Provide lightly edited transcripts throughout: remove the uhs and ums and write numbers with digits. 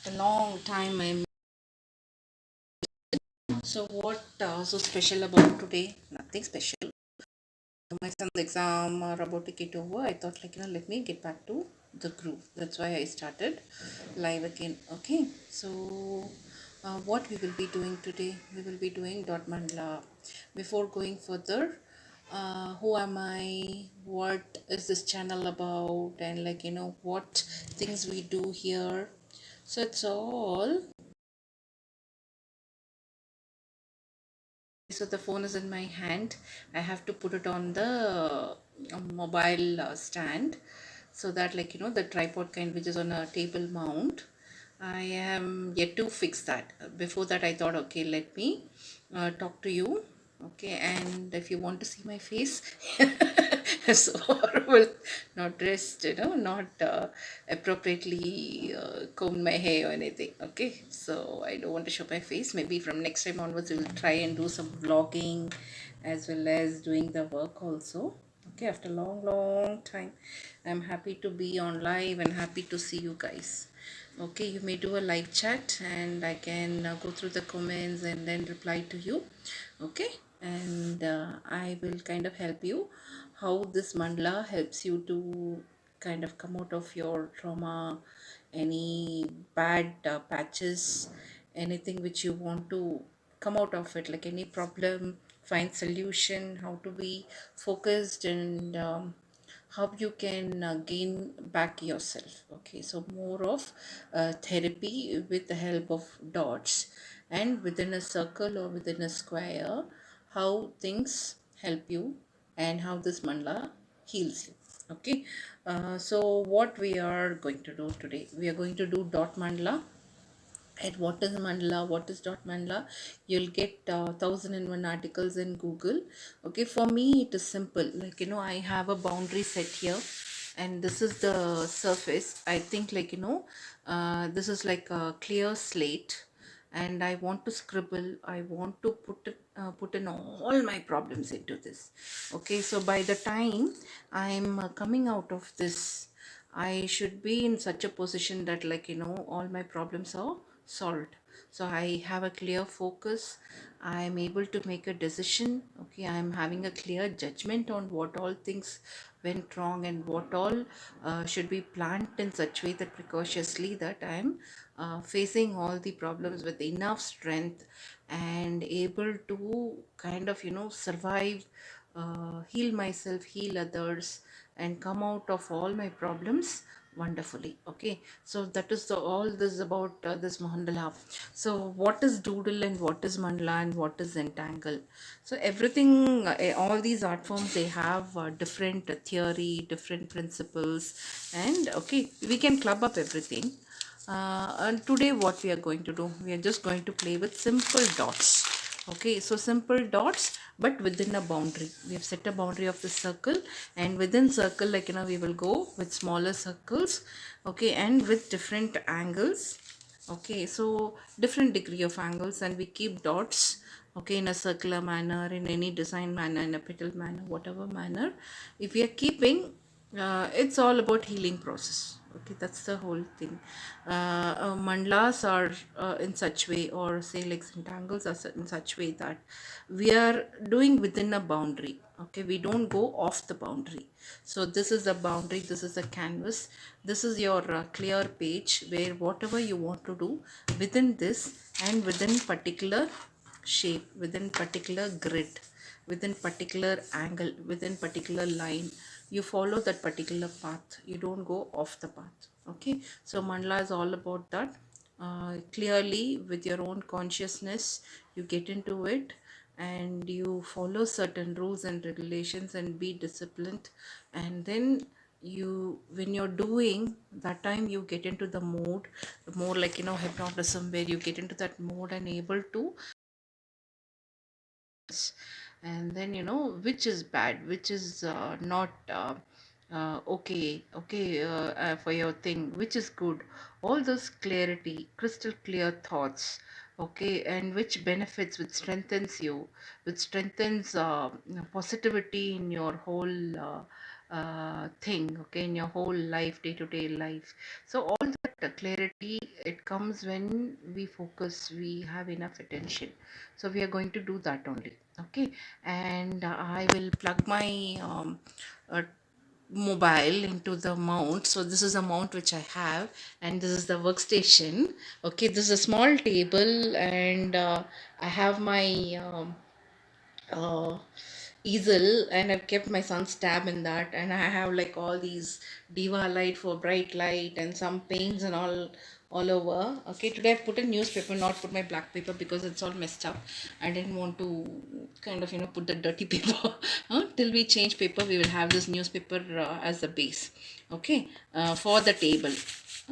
A long time I'm so what so special about today? Nothing special. My son's exam are about to get over. I thought let me get back to the group. That's why I started live again. Okay, so what we will be doing today? We will be doing dot mandala. Before going further, who am I? What is this channel about? And what things we do here. So it's all. So the phone is in my hand. I have to put it on the mobile stand, so that the tripod kind which is on a table mount. I am yet to fix that. Before that I thought, okay, let me talk to you. Okay, and if you want to see my face, so horrible, not dressed, not appropriately combed my hair or anything. Okay, so I don't want to show my face. Maybe from next time onwards we will try and do some vlogging as well as doing the work also. Okay, after long time I'm happy to be on live and happy to see you guys. Okay, you may do a live chat and I can go through the comments and then reply to you. Okay, and I will kind of help you how this mandala helps you to kind of come out of your trauma, any bad patches, anything which you want to come out of it, like any problem, find solution, how to be focused, and how you can gain back yourself. Okay, so more of therapy with the help of dots, and within a circle or within a square, how things help you and how this mandala heals you. Okay, so what we are going to do today, we are going to do dot mandala. At what is mandala, what is dot mandala, you'll get 1001 articles in Google. Okay, for me it is simple, I have a boundary set here, and this is the surface. I think this is like a clear slate, and I want to scribble, I want to put in all my problems into this. Okay, so by the time I'm coming out of this, I should be in such a position that all my problems are solved. So I have a clear focus, I am able to make a decision. Okay, I am having a clear judgment on what all things went wrong and what all should be planned in such way that precautiously that I am facing all the problems with enough strength and able to kind of survive, heal myself, heal others, and come out of all my problems wonderfully. Okay, so that is all this about this mandala. So what is doodle and what is mandala and what is entangle? So everything, all these art forms, they have different theory, different principles, and okay, we can club up everything. And today what we are going to do, we are just going to play with simple dots. Okay, so simple dots but within a boundary. We have set a boundary of the circle, and within circle, we will go with smaller circles. Okay, and with different angles. Okay, so different degree of angles, and we keep dots. Okay, in a circular manner, in any design manner, in a petal manner, whatever manner, if we are keeping, it's all about healing process. Okay, that's the whole thing. Mandalas are in such way, or say like rectangles are in such way that we are doing within a boundary. Okay, we don't go off the boundary. So this is a boundary, this is a canvas, this is your clear page where whatever you want to do within this, and within particular shape, within particular grid, within particular angle, within particular line, you follow that particular path, you don't go off the path. Okay, so mandala is all about that. Clearly with your own consciousness you get into it, and you follow certain rules and regulations and be disciplined, and then you, when you're doing that time, you get into the mode, more like hypnotism, where you get into that mode and able to, and then which is bad, which is not for your thing, which is good, all those clarity, crystal clear thoughts. Okay, and which benefits, which strengthens you, which strengthens positivity in your whole thing. Okay, in your whole life, day to day life. So all that clarity, it comes when we focus, we have enough attention. So we are going to do that only. Okay, and I will plug my uh, mobile into the mount. So this is a mount which I have, and this is the workstation. Okay, this is a small table, and I have my uh, easel, and I've kept my son's tab in that, and I have like all these diva light for bright light and some paints and all over. Okay, today I've put a newspaper, not put my black paper because it's all messed up. I didn't want to kind of put the dirty paper. Till we change paper, we will have this newspaper as the base. Okay, for the table.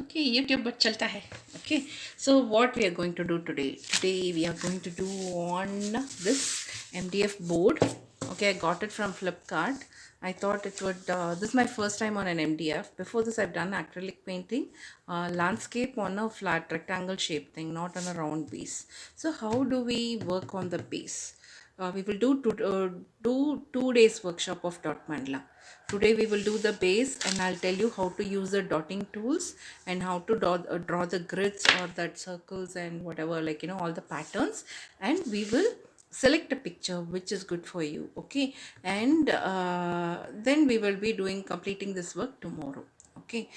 Okay, YouTube but chalta hai. Okay, so what we are going to do today? Today we are going to do on this MDF board. Okay, I got it from Flipkart. I thought it would, this is my first time on an MDF. Before this, I've done acrylic painting, landscape on a flat rectangle shape thing, not on a round base. So how do we work on the base? We will do 2 days workshop of dot mandala. Today we will do the base, and I'll tell you how to use the dotting tools and how to draw the grids or that circles and whatever, like all the patterns, and we will select a picture which is good for you. Okay, and then we will be doing completing this work tomorrow. Okay,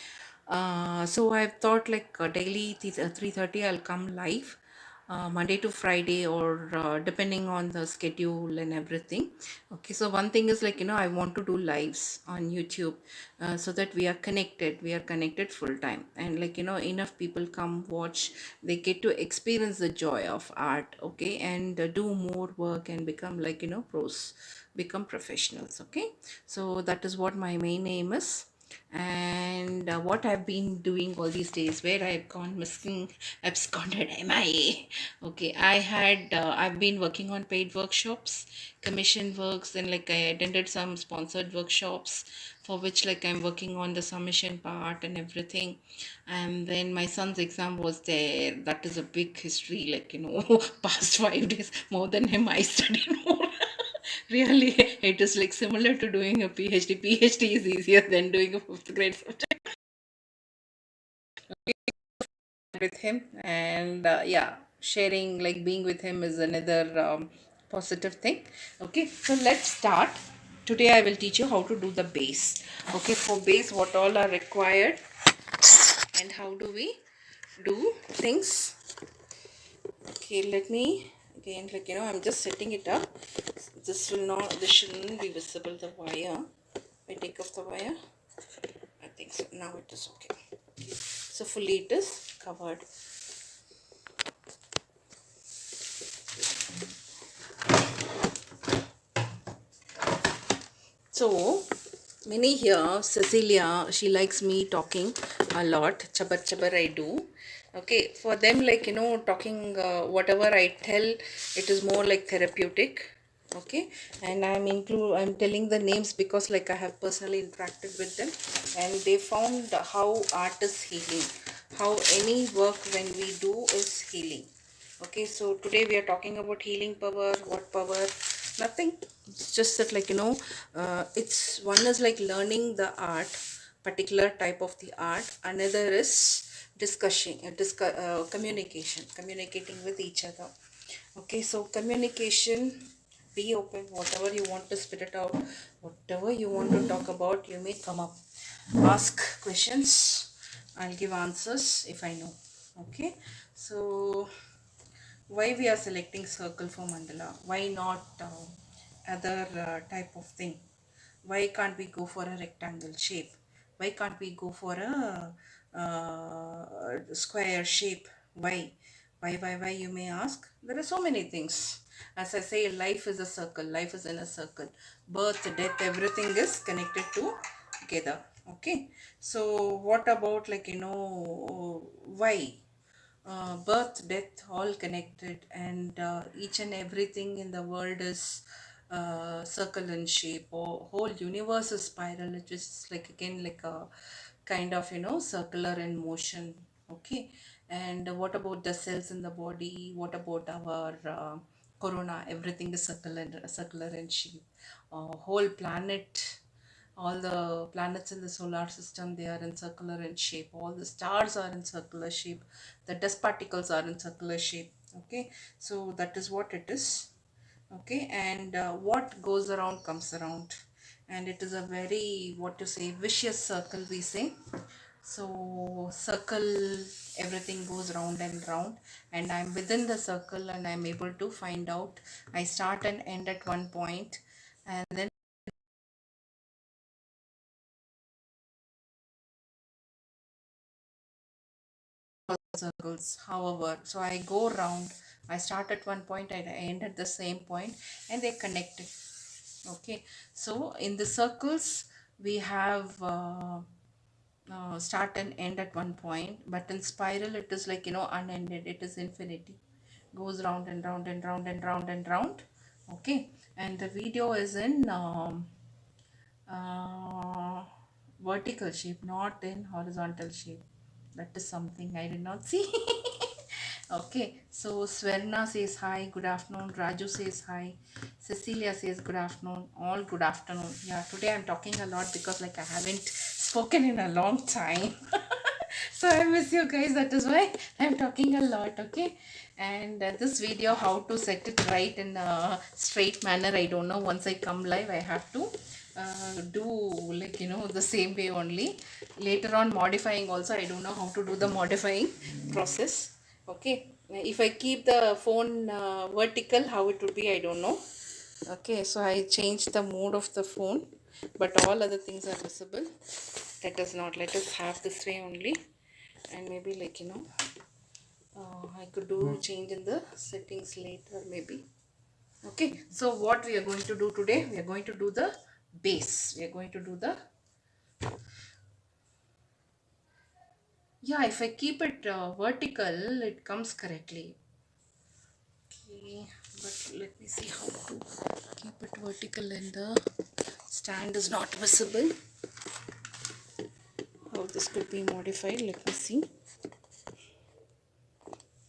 so I've thought like daily 3:30 I'll come live, Monday to Friday, or depending on the schedule and everything. Okay, so one thing is like I want to do lives on YouTube, so that we are connected full time, and like enough people come watch, they get to experience the joy of art. Okay, and do more work and become like pros, become professionals. Okay, so that is what my main aim is. And what I've been doing all these days, where I've gone missing, absconded, MIA. Okay, I've been working on paid workshops, commission works, and like I attended some sponsored workshops for which like I'm working on the submission part and everything. And then my son's exam was there. That is a big history, like past 5 days more than him. I studied more. Really, it is like similar to doing a PhD. PhD is easier than doing a fifth grade subject with him. And yeah, sharing, like being with him, is another positive thing. Okay, so let's start. Today I will teach you how to do the base. Okay, for base, what all are required and how do we do things. Okay, let me again, like I'm just setting it up. This shouldn't be visible, the wire. I take off the wire. I think so. Now it is okay. So fully it is covered. So many here, Cecilia, she likes me talking a lot. Chabar chabar I do. Okay, for them, like talking, whatever I tell, it is more like therapeutic. Okay, and I'm telling the names because like I have personally interacted with them, and they found how art is healing, how any work when we do is healing. Okay, so today we are talking about healing power. What power? Nothing. It's just that like it's one is like learning the art, particular type of the art. Another is discussing, communication, communicating with each other. Okay, so communication. Be open. Whatever you want to spit it out, whatever you want to talk about, you may come up. Ask questions. I'll give answers if I know. Okay, so why we are selecting circle for mandala, why not other type of thing, why can't we go for a rectangle shape, why can't we go for a square shape, why you may ask. There are so many things. As I say, life is a circle, life is in a circle. Birth, death, everything is connected to together. Okay, so what about like why birth, death, all connected, and each and everything in the world is circle in shape, or whole universe is spiral, which is like again like a kind of circular in motion. Okay, and what about the cells in the body? What about our corona? Everything is circular in shape. Whole planet all the planets in the solar system, they are in circular in shape. All the stars are in circular shape. The dust particles are in circular shape. Okay, so that is what it is. Okay, and what goes around comes around, and it is a very, what to say, vicious circle, we say. So circle, everything goes round and round, and I'm within the circle, and I'm able to find out. I start and end at one point, and then circles. However, so I go round. I start at one point and I end at the same point, and they connected. Okay, so in the circles we have start and end at one point, but in spiral it is like, unended. It is infinity, goes round and round and round and round and round. Okay, and the video is in uh, vertical shape, not in horizontal shape. That is something I did not see. Okay, so Sverna says hi, good afternoon. Raju says hi. Cecilia says good afternoon. All good afternoon. Yeah, today I'm talking a lot because like I haven't spoken in a long time. So I miss you guys. That is why I'm talking a lot. Okay, and this video, how to set it right in a straight manner, I don't know. Once I come live, I have to do like, the same way only. Later on modifying also, I don't know how to do the modifying process. Okay, if I keep the phone vertical, how it would be, I don't know. Okay, so I changed the mode of the phone, but all other things are visible. Let us not, let us have this way only, and maybe like, I could do change in the settings later maybe. Okay, so what we are going to do today, we are going to do the base. We are going to do the, yeah, if I keep it vertical, it comes correctly. Okay, but let me see how to keep it vertical and the stand is not visible. How this could be modified, let me see.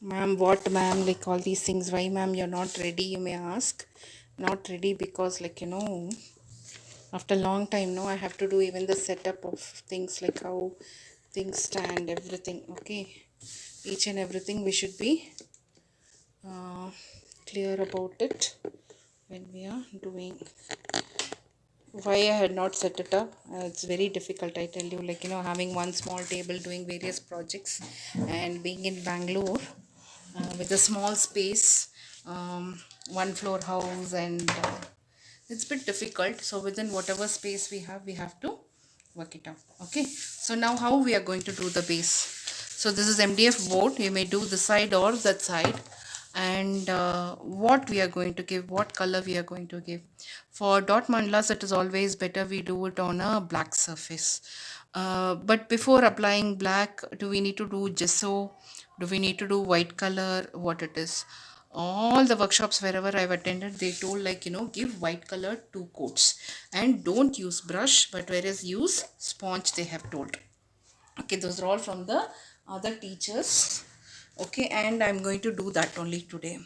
Ma'am, what ma'am, like all these things, why ma'am you're not ready, you may ask. Not ready because like, after long time, no, I have to do even the setup of things, like how things stand, everything. Okay, each and everything we should be clear about it when we are doing. Why I had not set it up, it's very difficult, I tell you, like, having one small table, doing various projects, and being in Bangalore with a small space, one floor house, and it's a bit difficult. So within whatever space we have to work it out. Okay, so now how we are going to do the base. So this is MDF board, you may do this side or that side. And what we are going to give, what color we are going to give. For dot mandalas, it is always better we do it on a black surface. But before applying black, do we need to do gesso? Do we need to do white color? What it is? All the workshops wherever I've attended, they told like, give white color 2 coats and don't use brush, but whereas use sponge, they have told. Okay, those are all from the other teachers. Okay, and I'm going to do that only today.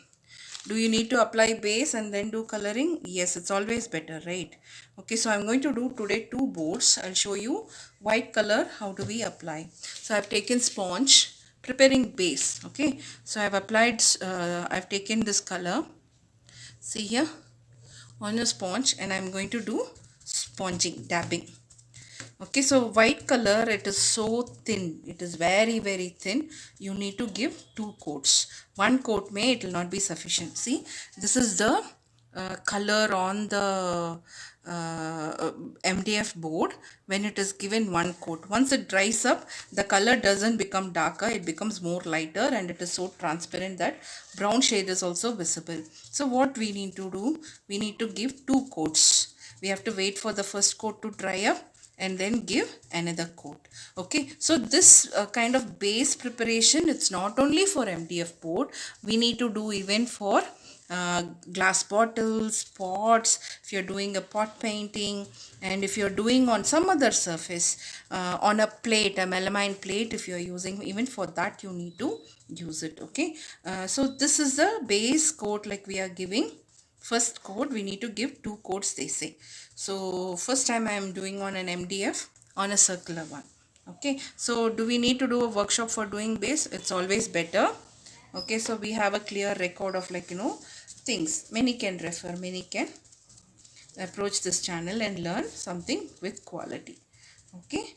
Do you need to apply base and then do coloring? Yes, it's always better, right? Okay, so I'm going to do today 2 boards. I'll show you white color, how do we apply. So I've taken sponge, preparing base. Okay, so I've applied, I've taken this color, see here, on your sponge, and I'm going to do sponging, dabbing. Okay, so white color, it is so thin, it is very very thin. You need to give 2 coats. 1 coat may, it will not be sufficient. See, this is the color on the MDF board. When it is given 1 coat, once it dries up, the color doesn't become darker, it becomes more lighter, and it is so transparent that brown shade is also visible. So what we need to do, we need to give 2 coats. We have to wait for the first coat to dry up and then give another coat. Okay, so this kind of base preparation, it's not only for MDF board, we need to do even for glass bottles, pots, if you're doing a pot painting, and if you're doing on some other surface, on a plate, a melamine plate, if you're using, even for that you need to use it. Okay, so this is the base coat like we are giving. first coat we need to give 2 coats, they say. So first time I am doing on an MDF on a circular one. Okay, so do we need to do a workshop for doing base? It's always better. Okay, so we have a clear record of things. Many can refer, many can approach this channel and learn something with quality. Okay,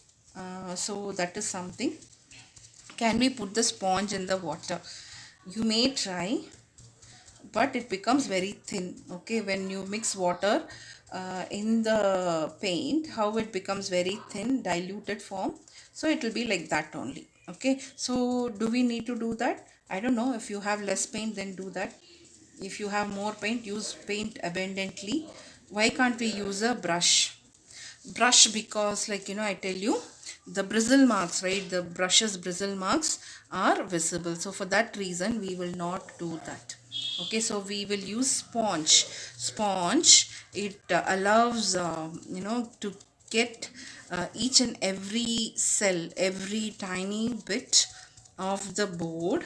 so that is something. Can we put the sponge in the water? You may try, but it becomes very thin. Okay, when you mix water in the paint, how it becomes very thin, diluted form. So it will be like that only. Okay, so do we need to do that? I don't know. If you have less paint, then do that. If you have more paint, use paint abundantly. Why can't we use a brush? Because I tell you, the bristle marks, right, the brush's bristle marks are visible. So for that reason we will not do that. Okay, so we will use sponge. It allows to get each and every cell, every tiny bit of the board,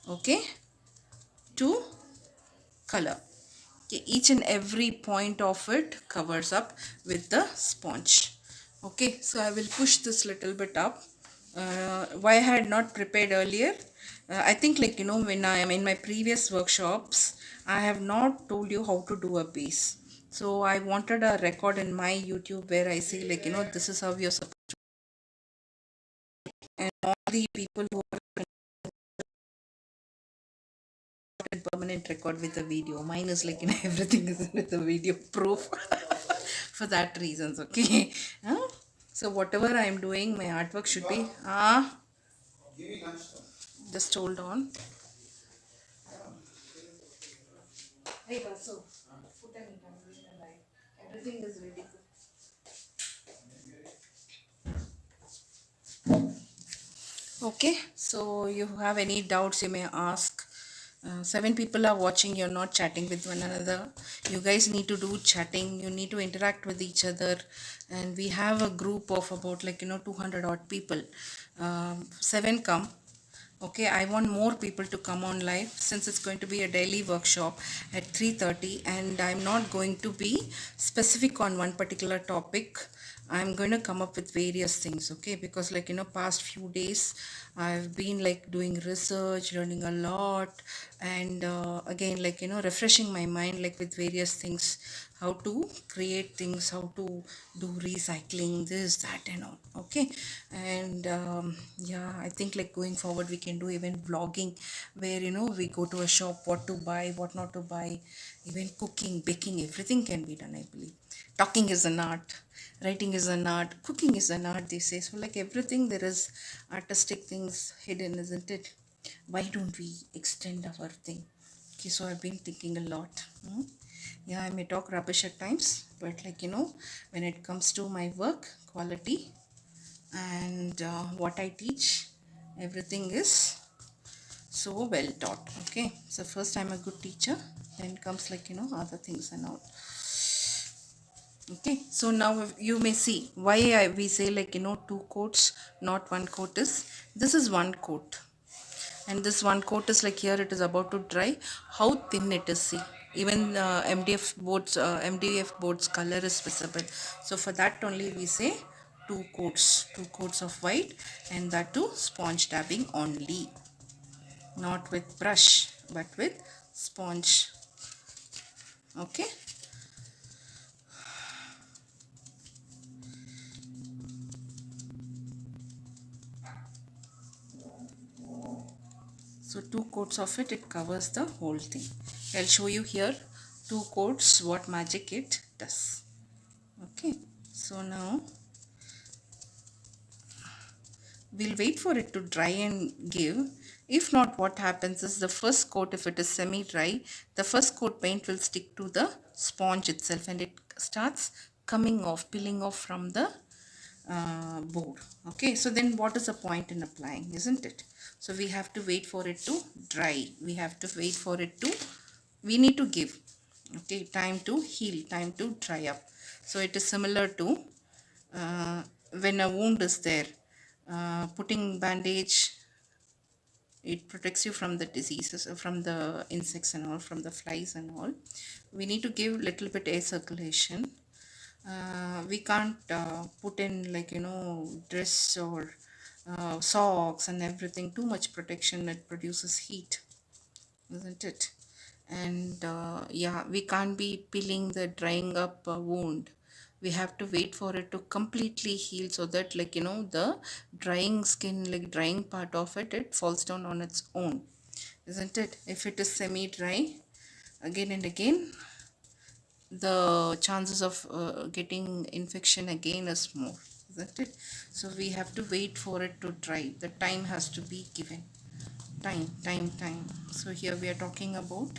okay, to color. Okay, each and every point of it covers up with the sponge. Okay, so I will push this little bit up. Why I had not prepared earlier, I think when I am in my previous workshops, I have not told you how to do a base. So I wanted a record in my YouTube where I say this is how you're supposed to, and all the people who are in permanent record with the video. Mine is everything is with the video proof. For that reasons. Okay. Huh? So whatever I am doing, my artwork should be just hold on. Hey Basu, put an intermission light. Everything is ready. Okay, so you have any doubts, you may ask. 7 people are watching, you're not chatting with one another. You guys need to do chatting, you need to interact with each other. And we have a group of about 200 odd people. 7 come. Okay, I want more people to come on live since it's going to be a daily workshop at 3:30, and I'm not going to be specific on one particular topic. I'm going to come up with various things, okay, because past few days I've been doing research, learning a lot, and again refreshing my mind with various things, how to create things, how to do recycling, this, that, and all. Okay, and yeah, I think going forward we can do even vlogging, where we go to a shop, what to buy, what not to buy, even cooking, baking, everything can be done, I believe. Talking is an art, writing is an art, cooking is an art, they say. So everything, there is artistic things hidden, isn't it? Why don't we extend our thing? Okay, so I've been thinking a lot. Yeah, I may talk rubbish at times, but when it comes to my work quality and what I teach, everything is so well taught. Okay, so first I'm a good teacher, then comes other things and all. Okay, so now you may see why we say 2 coats, not 1 coat. Is this is 1 coat, and this 1 coat is here it is about to dry. How thin it is, see, even MDF boards color is visible. So for that only we say 2 coats of white, and that too sponge dabbing only, not with brush but with sponge. Okay, so 2 coats of it, it covers the whole thing. I'll show you here 2 coats what magic it does. Okay, so now we'll wait for it to dry and give. If not, what happens is the first coat, if it is semi dry, the first coat paint will stick to the sponge itself and it starts coming off, peeling off from the board. Okay, so then what is the point in applying, isn't it? So we have to wait for it to dry. We have to wait for it to, we need to give, okay, time to heal, time to dry up. So it is similar to when a wound is there, putting bandage It protects you from the diseases, from the insects and all, from the flies and all. We need to give little bit air circulation. We can't put in, like, dress or socks and everything, too much protection. It produces heat, isn't it? And yeah, we can't be peeling the drying up wound. We have to wait for it to completely heal, so that, like, the drying skin, like drying part of it, it falls down on its own, isn't it? If it is semi dry, again and again, the chances of getting infection again is more, isn't it? So we have to wait for it to dry. The time has to be given. Time. So here we are talking about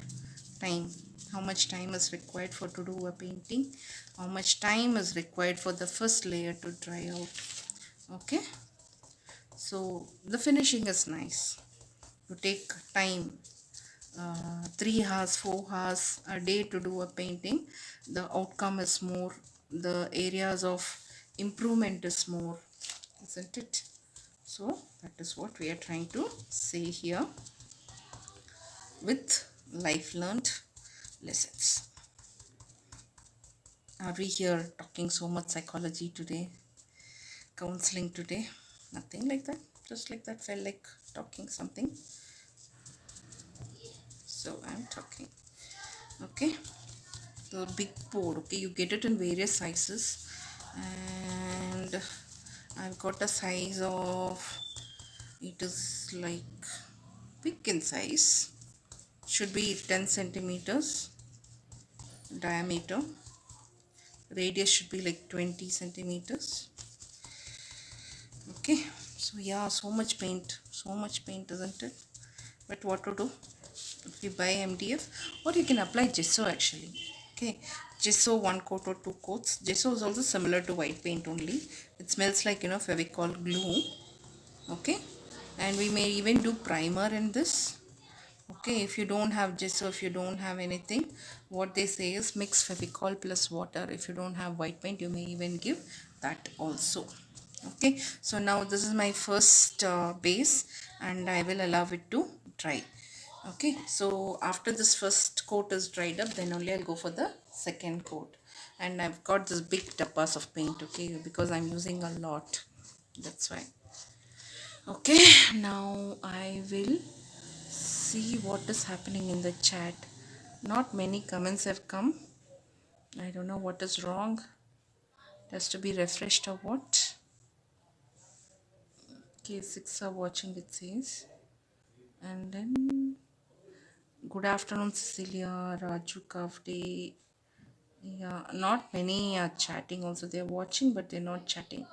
time. How much time is required for to do a painting? How much time is required for the first layer to dry out? Okay. So the finishing is nice. You take time, 3 hours, 4 hours a day to do a painting. The outcome is more. The areas of improvement is more, isn't it? So that is what we are trying to say here with life learned lessons. Are we here talking so much psychology today, counseling today? Nothing like that. Just like that, felt like talking something. So I'm talking. Okay. The big board. Okay, you get it in various sizes, and I've got a size of, it is like big in size. Should be 10 centimeters diameter. Radius should be like 20 centimeters. Okay, so yeah, so much paint, isn't it? But what to do? If you buy MDF, or you can apply gesso actually. Okay, gesso 1 coat or 2 coats. Gesso is also similar to white paint only. It smells like, Fevicol glue. Okay, and we may even do primer in this. Okay, if you don't have gesso, if you don't have anything, what they say is mix Fevicol plus water. If you don't have white paint, you may even give that also. Okay, so now this is my first base, and I will allow it to dry. Okay, so after this first coat is dried up, then only I'll go for the second coat. And I've got this big dabas of paint, okay, because I'm using a lot, that's why. Okay, now I will see what is happening in the chat. Not many comments have come. I don't know what is wrong. It has to be refreshed or what. Okay, 6 are watching, it says. And then good afternoon, Cecilia, Raju Kavde. Yeah, not many are chatting also. They're watching, but they're not chatting.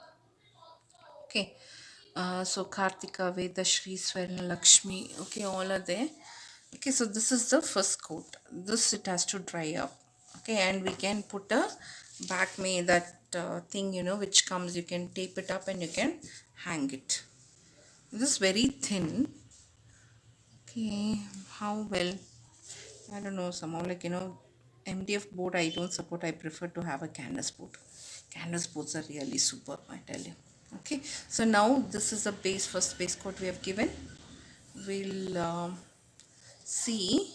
Okay. So Kartika, Vedashri, Swarna, Lakshmi. Okay, all are there. Okay, so this is the first coat. This, it has to dry up. Okay, and we can put a back may, that thing, which comes, you can tape it up and you can hang it. This is very thin. Okay, how well? I don't know, somehow, like, MDF board I don't support. I prefer to have a canvas board. Canvas boards are really superb, I tell you. Okay, so now this is the base, first base coat we have given. We'll see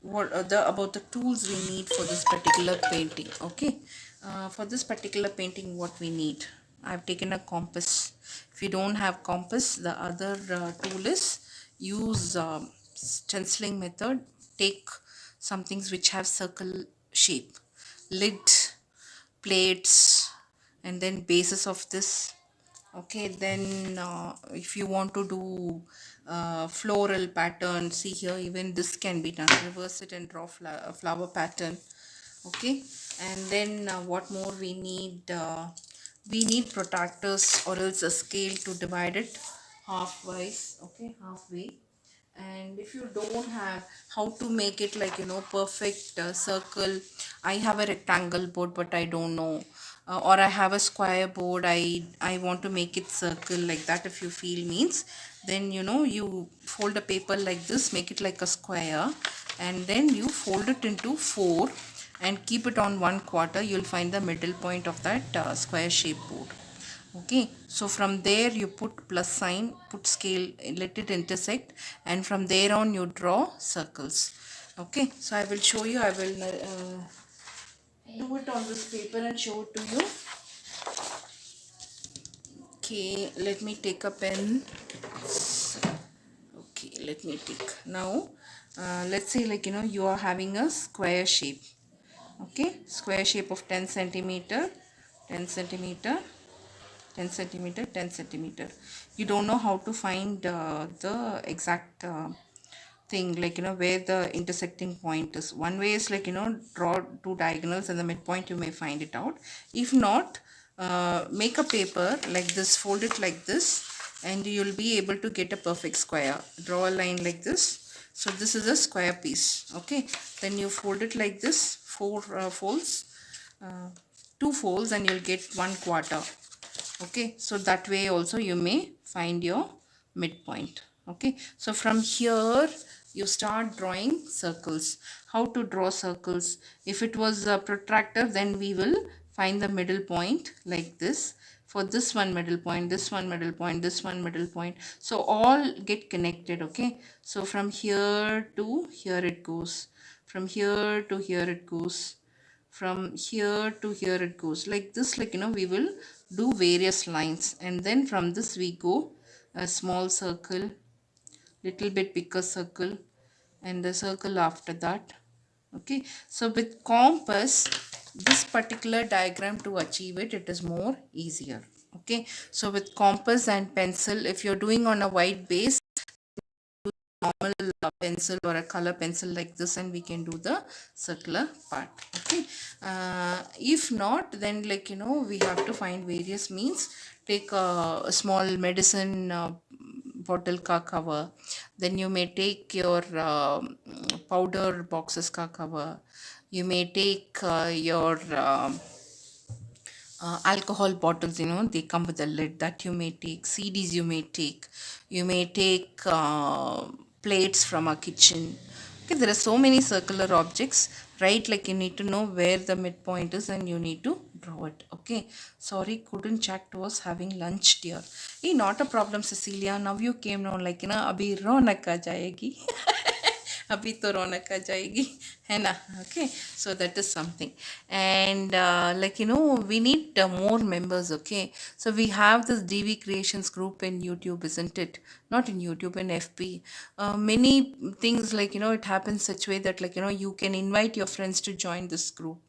what about the tools we need for this particular painting. Okay, for this particular painting, what we need, I've taken a compass. If you don't have compass, the other tool is use stenciling method. Take some things which have circle shape, lid, plates, and then bases of this. Okay, then if you want to do floral pattern, see here, even this can be done. Reverse it and draw a flower pattern. Okay, and then what more we need? We need protractors, or else a scale to divide it halfwise. Okay, halfway. And if you don't have, how to make it like, perfect circle. I have a rectangle board, but I don't know, or I have a square board, I want to make it circle like that. If you feel means, then you fold a paper like this, make it like a square, and then you fold it into 4 and keep it on 1/4. You'll find the middle point of that square shape board. Okay, so from there you put plus sign, put scale, let it intersect, and from there on you draw circles. Okay, so I will show you. I will do it on this paper and show it to you. Okay, let me take a pen. Okay, let me take now. Let's say, like, you are having a square shape. Okay, square shape of 10 centimeter, 10 centimeter, 10 centimeter, 10 centimeter. You don't know how to find the exact thing, like, where the intersecting point is. One way is, like, draw two diagonals and the midpoint, you may find it out. If not, make a paper like this, fold it like this, and you'll be able to get a perfect square. Draw a line like this. So this is a square piece. Okay, then you fold it like this, four folds, uh, two folds, and you'll get 1/4. Okay, so that way also you may find your midpoint. Okay, so from here you start drawing circles. How to draw circles? If it was a protractor, then we will find the middle point like this. For this one middle point, this one middle point, this one middle point, so all get connected. Okay, so from here to here it goes, from here to here it goes, from here to here it goes like this. Like, we will do various lines, and then from this we go a small circle, little bit bigger circle, and the circle after that. Okay, so with compass, this particular diagram, to achieve it, it is more easier. Okay, so with compass and pencil, if you're doing on a white base, normal pencil or a color pencil like this, and we can do the circular part. Okay, if not, then, like, we have to find various means. Take a small medicine bottle ka cover, then you may take your powder boxes ka cover, you may take your alcohol bottles, they come with a lid, that you may take. CDs you may take. You may take plates from a kitchen. Okay, there are so many circular objects, right? Like, you need to know where the midpoint is and you need to draw it. Okay, sorry, couldn't chat to us having lunch, dear. Hey, not a problem, Cecilia. Now you came now, like, abhi ronak aa jayegi. अभी तो रौनक आ जाएगी, है ना. Okay, so that is something. And like, we need more members. Okay, so we have this DV Creations group in YouTube, isn't it? Not in YouTube, in FB. Many things, like, it happens such way that, like, you can invite your friends to join this group.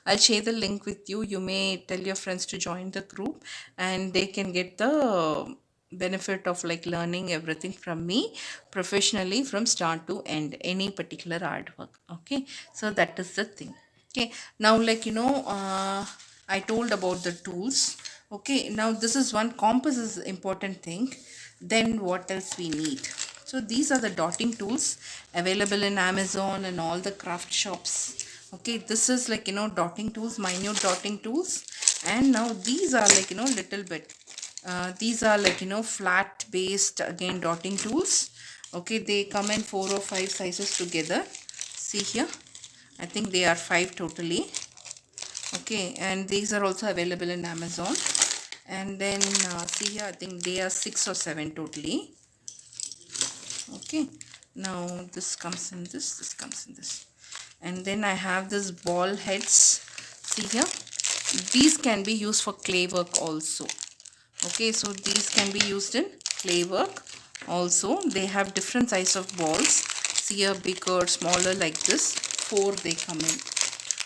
I'll share the link with you. You may tell your friends to join the group, and they can get the benefit of, like, learning everything from me professionally from start to end, any particular artwork. Okay, so that is the thing. Okay, now, like, I told about the tools. Okay, now this is one. Compass is important thing. Then what else we need? So these are the dotting tools available in Amazon and all the craft shops. Okay, this is, like, dotting tools, minute dotting tools. And now these are, like, little bit, these are, like, flat based, again, dotting tools. Okay, they come in 4 or 5 sizes together. See here, I think they are 5 totally. Okay, and these are also available in Amazon. And then see here, I think they are 6 or 7 totally. Okay, now this comes in this comes in this. And then I have this ball heads. See here, these can be used for clay work also. Okay, so these can be used in clay work also. They have different size of balls. See, a bigger, smaller, like this. 4 they come in.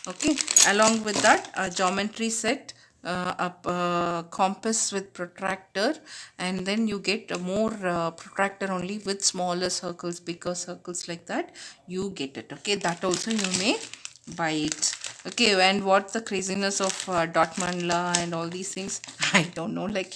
Okay, along with that, a geometry set, a compass with protractor, and then you get a more protractor only with smaller circles, bigger circles, like that. You get it. Okay, that also you may buy it. Okay, and what the craziness of dot mandala and all these things, I don't know. Like,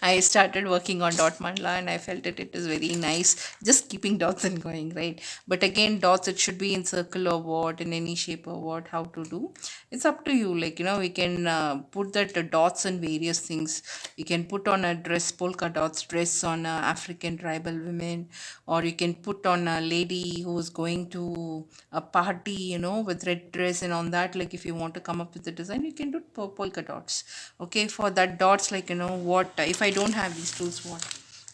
I started working on dot mandala and I felt it is very nice, just keeping dots and going, right? But again, dots, it should be in circle or what, in any shape or what, how to do. It's up to you. Like, we can put that dots in various things. You can put on a dress, polka dots dress on African tribal women, or you can put on a lady who's going to a party, with red dress, and on that, like, like if you want to come up with the design, you can do polka dots. Okay, for that dots, like what if I don't have these tools, what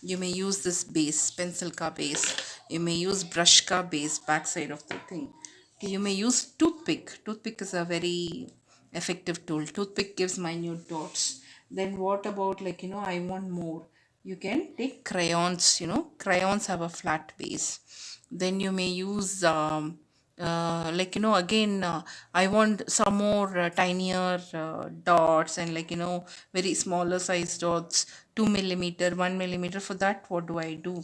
you may use this base, pencil ka base, you may use brush ka base, back side of the thing. Okay, you may use toothpick is a very effective tool. Toothpick gives minute dots. Then what about, like I want more, you can take crayons. Crayons have a flat base. Then you may use like again, I want some more tinier dots, and like very smaller size dots, 2 millimeter, 1 millimeter. For that, what do I do?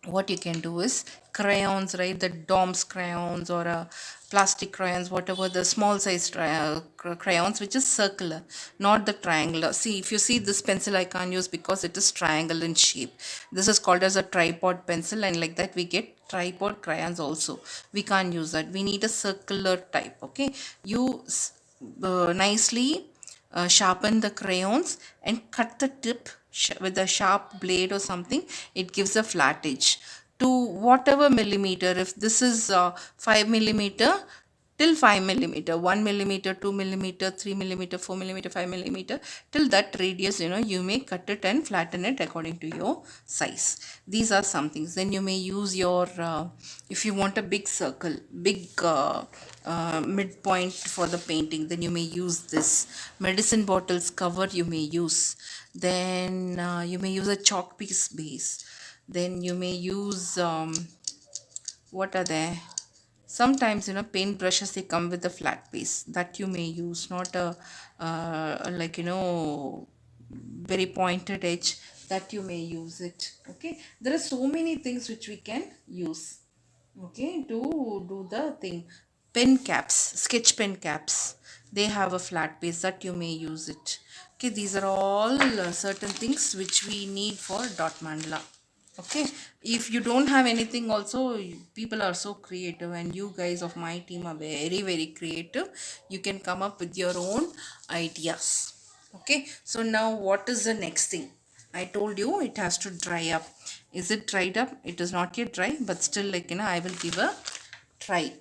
What you can do is crayons, right? The doms crayons, or plastic crayons, whatever, the small size crayons which is circular, not the triangular. See, if you see this pencil, I can't use because it is triangle in shape. This is called as a tripod pencil, and like that we get tripod crayons also. We can't use that, we need a circular type. Okay, you nicely sharpen the crayons and cut the tip with a sharp blade or something. It gives a flat edge to whatever millimeter. If this is 5 millimeter, till 5 millimeter, 1 millimeter, 2 millimeter, 3 millimeter, 4 millimeter, 5 millimeter, till that radius, you may cut it and flatten it according to your size. These are some things. Then you may use your if you want a big circle, big midpoint for the painting, then you may use this medicine bottles cover, you may use. Then you may use a chalk piece base. Then you may use what are there, sometimes paint brushes, they come with a flat base, that you may use, not a like very pointed edge, that you may use it. Okay, there are so many things which we can use, okay, to do the thing. Pen caps, sketch pen caps, they have a flat base, that you may use it. Okay, these are all certain things which we need for dot mandala. Okay, if you don't have anything also, people are so creative, and you guys of my team are very very creative. You can come up with your own ideas. Okay, so now what is the next thing? I told you it has to dry up. Is it dried up? It is not yet dry, but still, like I will give a try.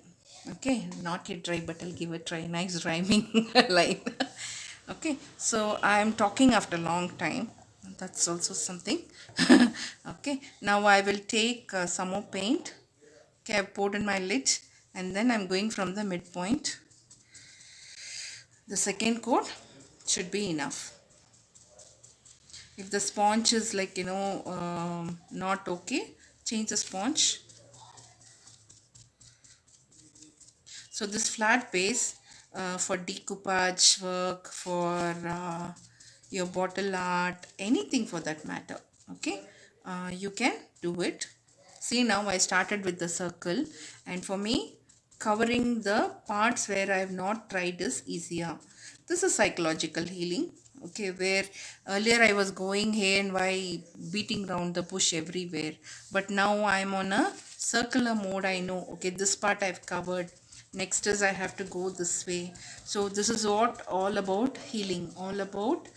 Okay, not yet dry, but I'll give a try. Nice rhyming line. Okay, so I am talking after long time, that's also something. Okay, now I will take some more paint. Okay, I've poured in my lid, and then I'm going from the midpoint. The second coat should be enough. If the sponge is like not okay, change the sponge. So this flat base for decoupage work, for your bottle art, anything for that matter. Okay, you can do it. See, now I started with the circle, and for me, covering the parts where I have not tried is easier. This is psychological healing. Okay, where earlier I was going here and why beating around the bush everywhere, but now I'm on a circular mode. I know, okay, this part I've covered, next is I have to go this way. So this is what all about healing, all about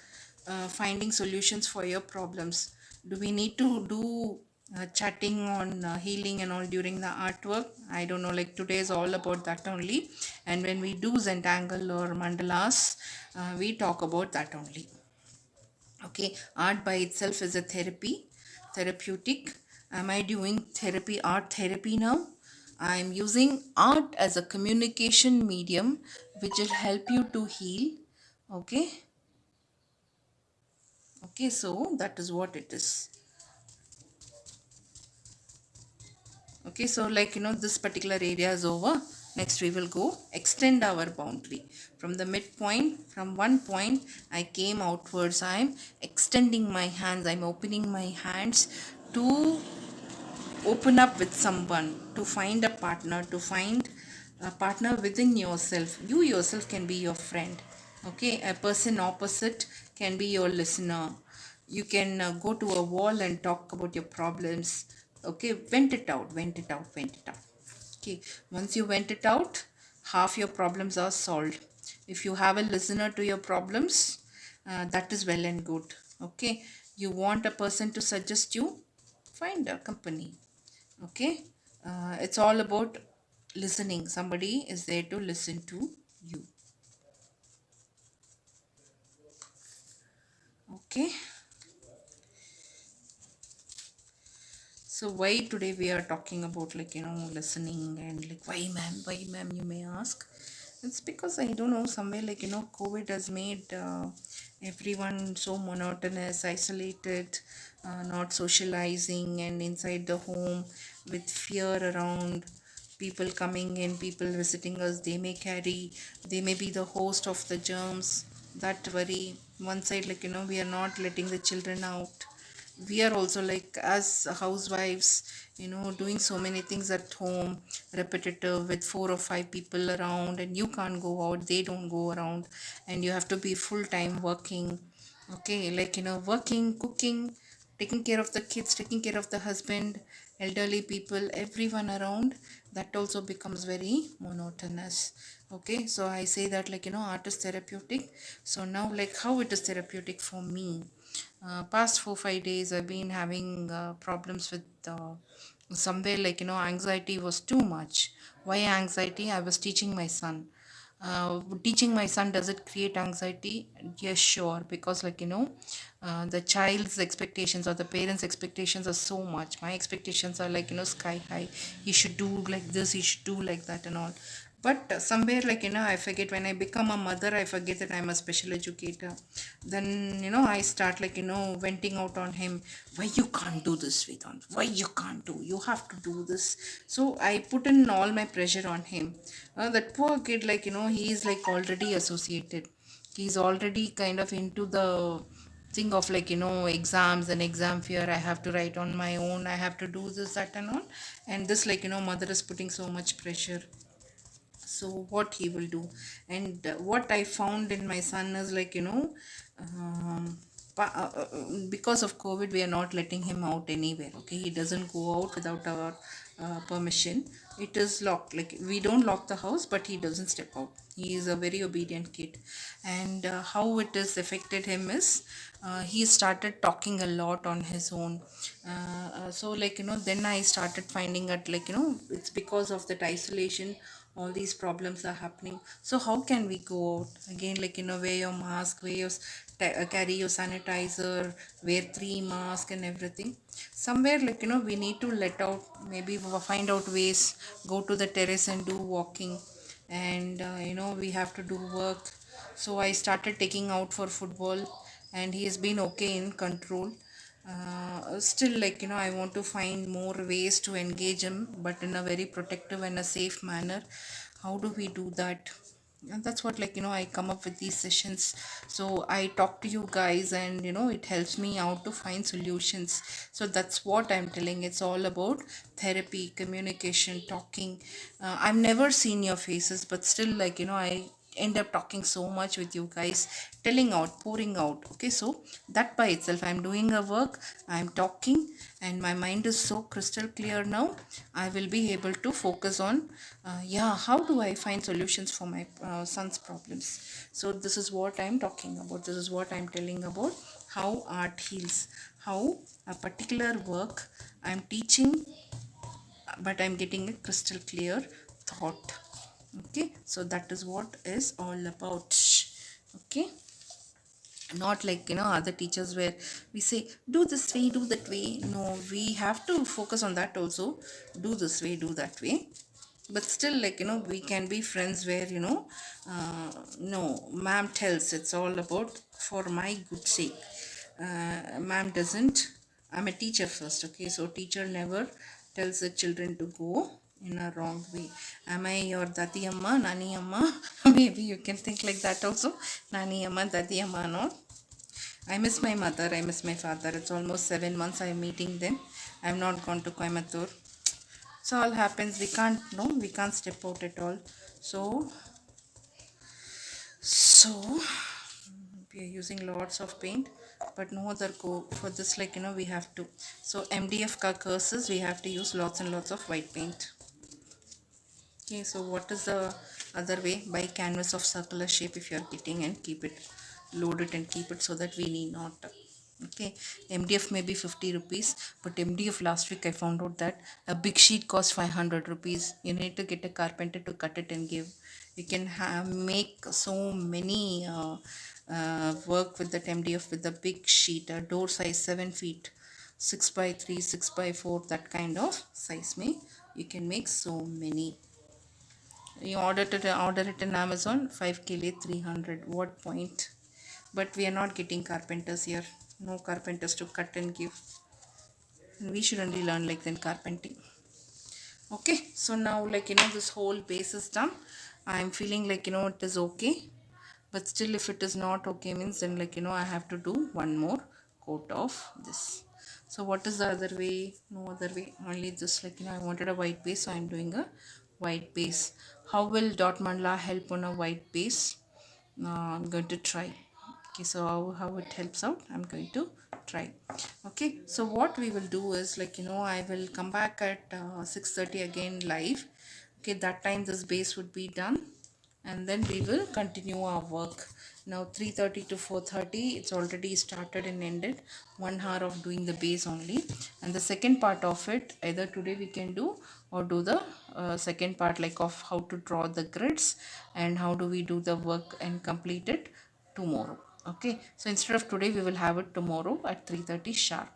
finding solutions for your problems. Do we need to do chatting on healing and all during the artwork? I don't know, like today is all about that only. And when we do zentangle or mandalas, we talk about that only. Okay, art by itself is a therapeutic. Am I doing therapy, art therapy now? I am using art as a communication medium which will help you to heal. Okay, okay, so that is what it is. Okay, so like this particular area is over. Next we will go extend our boundary from the midpoint. From one point I came outwards, I am extending my hands, I am opening my hands to open up with someone, to find a partner, to find a partner within yourself. You yourself can be your friend. Okay, a person opposite can be your listener. You can go to a wall and talk about your problems. Okay, vent it out, vent it out, vent it out. Okay, once you vent it out, half your problems are solved. If you have a listener to your problems, that is well and good. Okay, you want a person to suggest you, find a company. Okay, it's all about listening. Somebody is there to listen to you. Okay, so why today we are talking about, like, listening, and like, why ma'am, you may ask. It's because I don't know, somewhere, like, COVID has made everyone so monotonous, isolated, not socializing, and inside the home with fear around. People coming in, people visiting us, they may be the host of the germs. That worry. One side, like, we are not letting the children out. We are also, like, as housewives, doing so many things at home, repetitive, with four or five people around, and you can't go out, they don't go around, and you have to be full time working. Okay, like, working, cooking, taking care of the kids, taking care of the husband, elderly people, everyone around. That also becomes very monotonous. Okay, so I say that, like, art is therapeutic. So now, like, how it is therapeutic for me, past 4 5 days I've been having problems with somewhere, like, anxiety was too much. Why anxiety? I was teaching my son. Teaching my son, does it create anxiety? Yes, sure, because, like, the child's expectations or the parents' expectations are so much. My expectations are, like, sky high. He should do like this, he should do like that, and all. But somewhere, like, I forget, when I become a mother, I forget that I'm a special educator. Then, I start, like, venting out on him. Why you can't do this, Vedant? Why you can't do? You have to do this. So I put in all my pressure on him. That poor kid, like, he is, like, already associated. He's already kind of into the thing of, like, exams and exam fear. I have to write on my own, I have to do this, that, and all. And this, like, mother is putting so much pressure. So what he will do, and what I found in my son is, like, because of COVID, we are not letting him out anywhere. Okay, he doesn't go out without our permission. It is locked, like, we don't lock the house, but he doesn't step out. He is a very obedient kid. And how it has affected him is, he started talking a lot on his own. So, like, then I started finding out, like, it's because of that isolation, all these problems are happening. So how can we go out again? Like, wear your mask, carry your sanitizer, wear 3 masks and everything. Somewhere, like, we need to let out, maybe find out ways, go to the terrace and do walking. And we have to do work. So I started taking out for football, and he has been okay, in control. Still, like, I want to find more ways to engage him, but in a very protective and a safe manner. How do we do that? And that's what, like, I come up with these sessions. So I talk to you guys, and it helps me out to find solutions. So that's what I'm telling. It's all about therapy, communication, talking. I've never seen your faces, but still, like, I end up talking so much with you guys, telling out, pouring out. Okay, so that by itself, I'm doing a work, I'm talking, and my mind is so crystal clear now. I will be able to focus on, yeah, how do I find solutions for my son's problems. So this is what I'm talking about, this is what I'm telling about, how art heals, how a particular work I'm teaching, but I'm getting a crystal clear thought. Okay, so that is what is all about. Okay, not like, other teachers where we say, do this way, do that way. No, we have to focus on that also. Do this way, do that way. But still, like, we can be friends where, no, ma'am tells it's all about for my good sake. Ma'am doesn't, I'm a teacher first. Okay, so teacher never tells the children to go in a wrong way. Am I your dati amma, nani amma? Maybe you can think like that also. Nani amma, dati amma, no. I miss my mother, I miss my father. It's almost 7 months I'm meeting them. I'm not gone to Coimbatore. So all happens, we can't, no, we can't step out at all. So we are using lots of paint, but no other go for this, like, we have to. So MDF ka curses, we have to use lots and lots of white paint. Okay, so what is the other way? Buy canvas of circular shape if you are getting, and keep it, load it and keep it, so that we need not. Okay, MDF may be 50 rupees, but MDF, last week I found out that a big sheet costs 500 rupees. You need to get a carpenter to cut it and give. You can make so many work with that MDF with the big sheet, door size 7 feet, 6 by 3, 6 by 4, that kind of size me. You can make so many. You order it in Amazon, 5 kg 300. What point? But we are not getting carpenters here. No carpenters to cut and give. We should only learn like then carpenting. Okay, so now this whole base is done. I'm feeling it is okay, but still if it is not okay means then I have to do one more coat of this. So what is the other way? No other way, only just I wanted a white base, so I'm doing a white base. How will dot mandala help on a white base? I'm going to try. Okay, so how it helps out, I'm going to try. Okay, so what we will do is I will come back at 6:30 again live. Okay, that time this base would be done, and then we will continue our work. Now 3:30 to 4:30 it's already started and ended. 1 hour of doing the base only, and the second part of it either today we can do, or do the second part of how to draw the grids and how do we do the work and complete it tomorrow. Okay, so instead of today we will have it tomorrow at 3:30 sharp.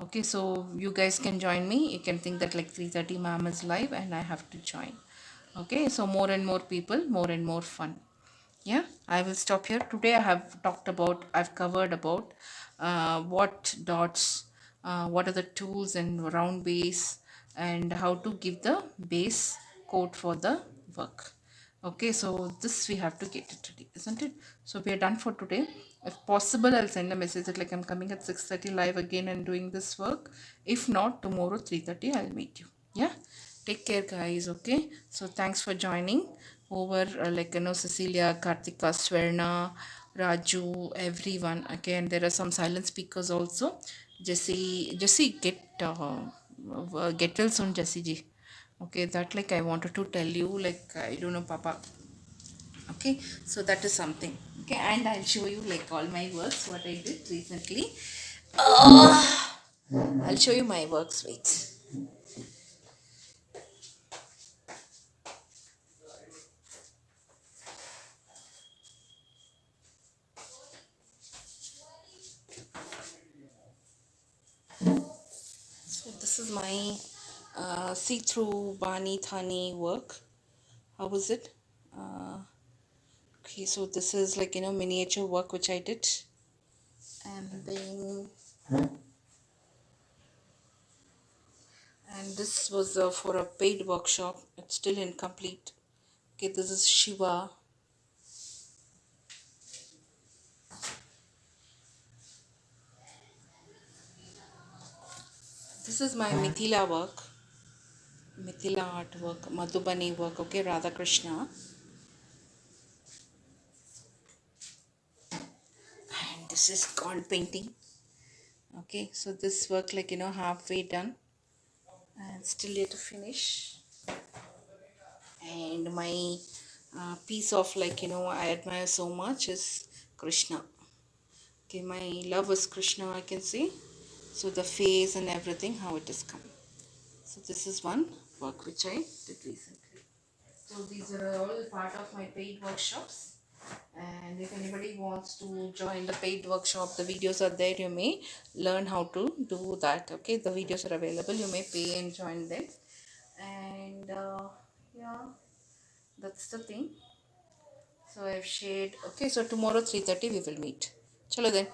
Okay, so you guys can join me. You can think that 3:30 ma'am is live and I have to join. Okay, so more and more people, more and more fun. Yeah, I will stop here. Today I've covered about what dots, what are the tools and round base, and how to give the base coat for the work. Okay, so this we have to get it ready, isn't it? So we are done for today. If possible, I'll send a message that I'm coming at 6:30 live again and doing this work. If not, tomorrow 3:30 I'll meet you. Yeah, take care guys. Okay, so thanks for joining over Cecilia, Kartika, Sverna, Raju, everyone. Okay, and there are some silent speakers also. Jesse, get well soon, Jesse ji. Okay, that I wanted to tell you, I don't know Papa. Okay, so that is something. Okay, and I'll show you all my works what I did recently. I'll show you my works. Wait. So this is my see-through Bani Thani work. How was it? Okay, so this is miniature work which I did, and then this was for a paid workshop. It's still incomplete. Okay, this is Shiva. This is my Mithila work, Mithila artwork, Madhubani work. Okay, Radha Krishna. And this is God painting. Okay, so this work halfway done and still yet to finish. And my piece of I admire so much is Krishna. Okay, my love is Krishna, I can say. So the face and everything, how it has come. So this is one work which I did recently. So these are all part of my paid workshops. And if anybody wants to join the paid workshop, the videos are there. You may learn how to do that. Okay, the videos are available. You may pay and join them. And yeah, that's the thing. So I've shared. Okay, so tomorrow 3:30 we will meet. Chalo then.